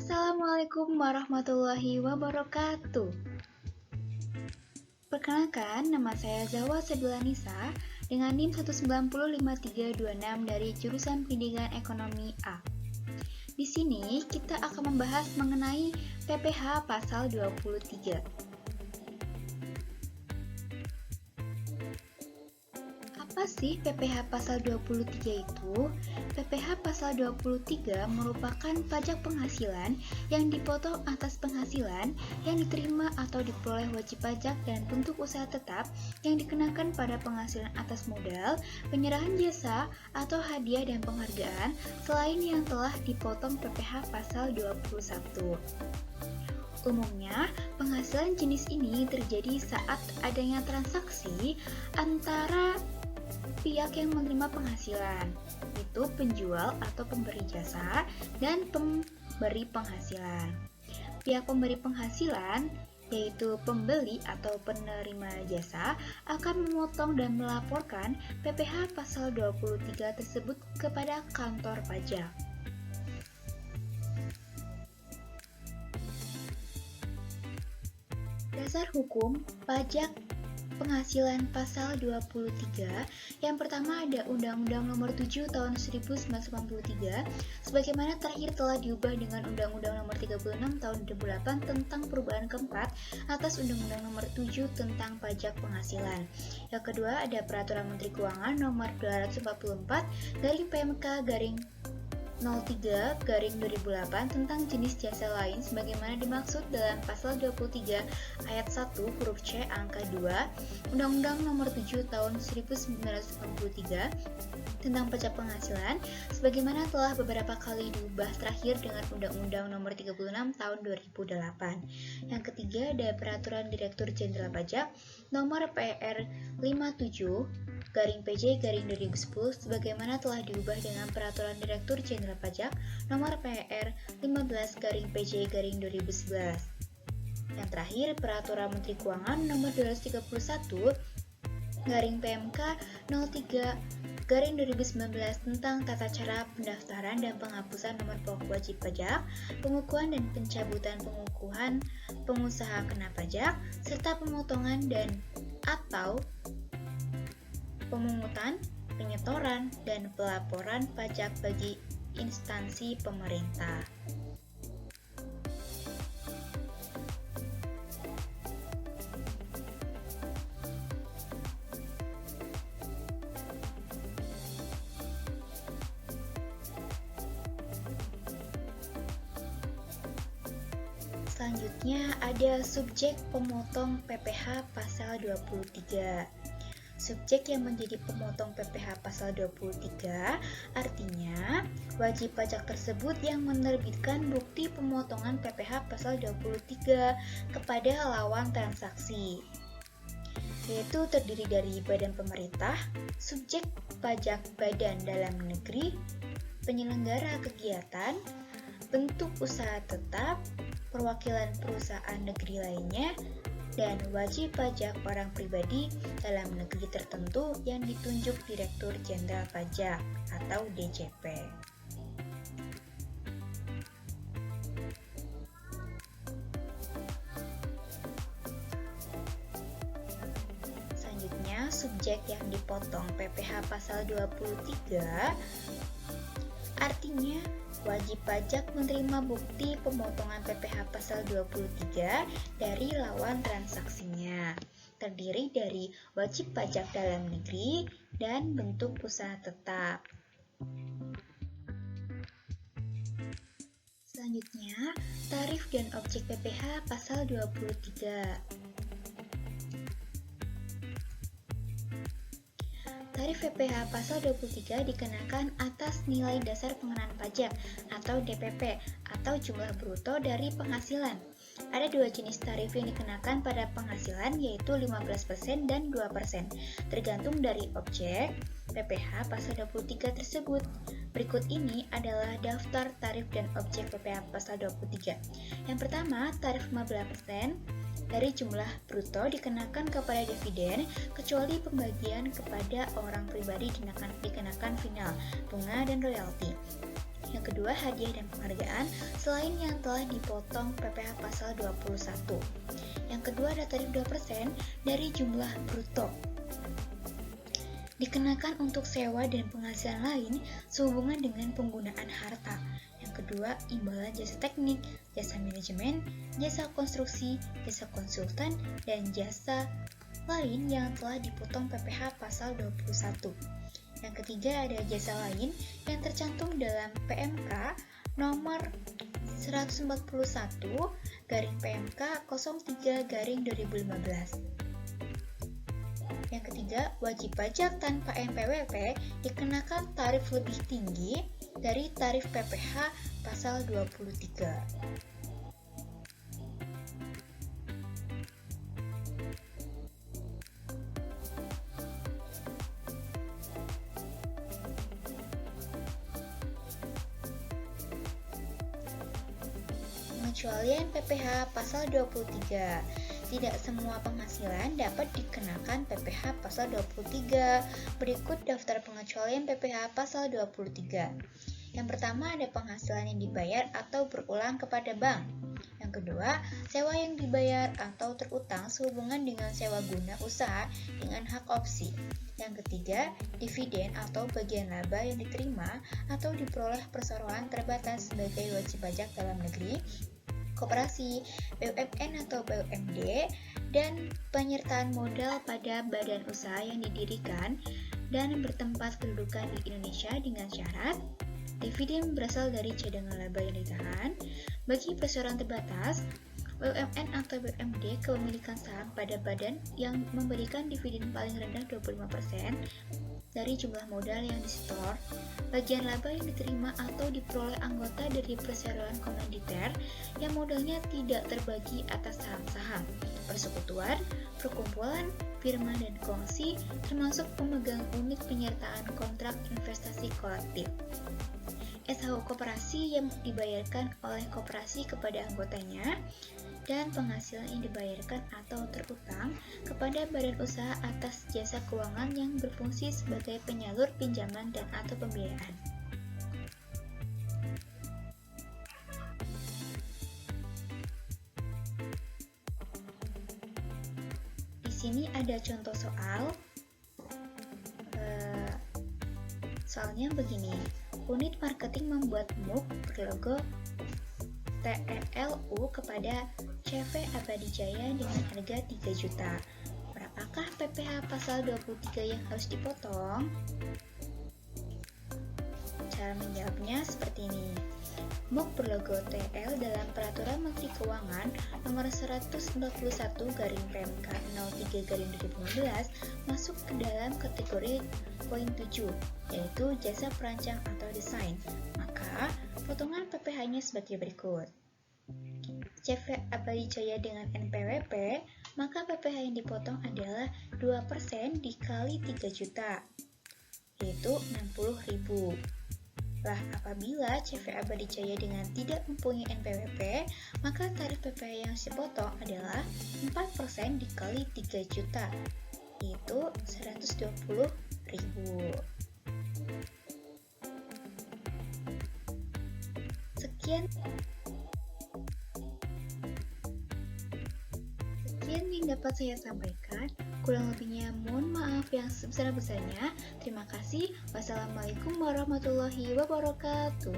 Assalamualaikum warahmatullahi wabarakatuh. Perkenalkan, nama saya Zawa Sabila Nisa dengan NIM 1905326 dari jurusan Pendidikan Ekonomi A. Di sini kita akan membahas mengenai PPh pasal 23. Apa sih PPh pasal 23 itu? PPh pasal 23 merupakan pajak penghasilan yang dipotong atas penghasilan yang diterima atau diperoleh wajib pajak dan bentuk usaha tetap yang dikenakan pada penghasilan atas modal, penyerahan jasa, atau hadiah dan penghargaan selain yang telah dipotong PPh pasal 21. Umumnya, penghasilan jenis ini terjadi saat adanya transaksi antara pihak yang menerima penghasilan, yaitu penjual atau pemberi jasa, dan pemberi penghasilan. Pihak pemberi penghasilan, yaitu pembeli atau penerima jasa, akan memotong dan melaporkan PPh pasal 23 tersebut kepada kantor pajak. Dasar hukum pajak penghasilan pasal 23. Yang pertama ada Undang-Undang Nomor 7 Tahun 1993 sebagaimana terakhir telah diubah dengan Undang-Undang Nomor 36 Tahun 2008 tentang perubahan keempat atas Undang-Undang Nomor 7 tentang pajak penghasilan. Yang kedua ada Peraturan Menteri Keuangan Nomor 244 PMK 03/2008 tentang jenis jasa lain sebagaimana dimaksud dalam pasal 23 ayat 1 huruf C angka 2 Undang-Undang Nomor 7 Tahun 1993 tentang pajak penghasilan sebagaimana telah beberapa kali diubah terakhir dengan Undang-Undang Nomor 36 Tahun 2008. Yang ketiga ada Peraturan Direktur Jenderal Pajak Nomor PR 57/PJ/2010 sebagaimana telah diubah dengan Peraturan Direktur Jenderal Pajak Nomor PR 15/PJ/2011. Yang terakhir, Peraturan Menteri Keuangan Nomor 231/PMK 03/2019 tentang tata cara pendaftaran dan penghapusan nomor pokok wajib pajak, pengukuhan dan pencabutan pengukuhan pengusaha kena pajak, serta pemotongan dan atau pemungutan, penyetoran, dan pelaporan pajak bagi instansi pemerintah. Selanjutnya ada subjek pemotong PPh pasal 23. Subjek yang menjadi pemotong PPh pasal 23 artinya wajib pajak tersebut yang menerbitkan bukti pemotongan PPh pasal 23 kepada lawan transaksi, yaitu terdiri dari badan pemerintah, subjek pajak badan dalam negeri, penyelenggara kegiatan, bentuk usaha tetap, perwakilan perusahaan negeri lainnya, dan wajib pajak orang pribadi dalam negeri tertentu yang ditunjuk Direktur Jenderal Pajak atau DJP. Selanjutnya, subjek yang dipotong PPh pasal 23 artinya wajib pajak menerima bukti pemotongan PPh pasal 23 dari lawan transaksinya, terdiri dari wajib pajak dalam negeri dan bentuk usaha tetap. Selanjutnya, tarif dan objek PPh pasal 23. Tarif PPh pasal 23 dikenakan atas nilai dasar pengenaan pajak atau DPP atau jumlah bruto dari penghasilan. Ada dua jenis tarif yang dikenakan pada penghasilan yaitu 15% dan 2%, tergantung dari objek PPh pasal 23 tersebut. Berikut ini adalah daftar tarif dan objek PPh pasal 23. Yang pertama, tarif 15% dari jumlah bruto dikenakan kepada dividen kecuali pembagian kepada orang pribadi dikenakan final, bunga, dan royalti. Yang Yang kedua, hadiah dan penghargaan selain yang telah dipotong PPh pasal 21. Yang kedua ada tarif 2% dari jumlah bruto. Dikenakan untuk sewa dan penghasilan lain sehubungan dengan penggunaan harta. Yang kedua, imbalan jasa teknik, jasa manajemen, jasa konstruksi, jasa konsultan, dan jasa lain yang telah dipotong PPh pasal 21. Yang ketiga ada jasa lain yang tercantum dalam PMK nomor 141 garing PMK 03 garing 2015. Yang ketiga, wajib pajak tanpa NPWP dikenakan tarif lebih tinggi dari tarif PPh pasal 23. Pengecualian PPh pasal 23. Tidak semua penghasilan dapat dikenakan PPh pasal 23. Berikut daftar pengecualian PPh pasal 23. Yang pertama ada penghasilan yang dibayar atau berulang kepada bank. Yang kedua, sewa yang dibayar atau terutang sehubungan dengan sewa guna usaha dengan hak opsi. Yang ketiga, dividen atau bagian laba yang diterima atau diperoleh perseroan terbatas sebagai wajib pajak dalam negeri, koperasi, BUMN atau BUMD, dan penyertaan modal pada badan usaha yang didirikan dan bertempat kedudukan di Indonesia dengan syarat dividen berasal dari cadangan laba yang ditahan. Bagi perseroan terbatas, BUMN atau BUMD kepemilikan saham pada badan yang memberikan dividen paling rendah 25% dari jumlah modal yang disetor, bagian laba yang diterima atau diperoleh anggota dari perseroan komanditer yang modalnya tidak terbagi atas saham-saham, persekutuan, perkumpulan, firma dan kongsi, termasuk pemegang unit penyertaan kontrak investasi kolektif. SHU koperasi yang dibayarkan oleh koperasi kepada anggotanya, dan penghasilan yang dibayarkan atau terutang kepada badan usaha atas jasa keuangan yang berfungsi sebagai penyalur pinjaman dan atau pembiayaan. Di sini ada contoh soal. Soalnya begini, unit marketing membuat mug berlogo TELU kepada CV Abadi Jaya dengan harga 3 juta. Berapakah PPh pasal 23 yang harus dipotong? Cara menjawabnya seperti ini. Mug berlogo TL dalam Peraturan Menteri Keuangan Nomor 141 garing PMK 03 garing 2015 masuk ke dalam kategori poin 7, yaitu jasa perancang atau desain. Maka, potongan PPh-nya sebagai berikut. CV Abadi Jaya dengan NPWP, maka PPh yang dipotong adalah 2% dikali 3 juta, yaitu 60.000. Lah, apabila CV Abadi Jaya dengan tidak mempunyai NPWP, maka tarif PPh yang dipotong adalah 4% dikali 3 juta, yaitu 120.000. Sekian yang dapat saya sampaikan. Kurang lebihnya mohon maaf yang sebesar-besarnya. Terima kasih. Wassalamualaikum warahmatullahi wabarakatuh.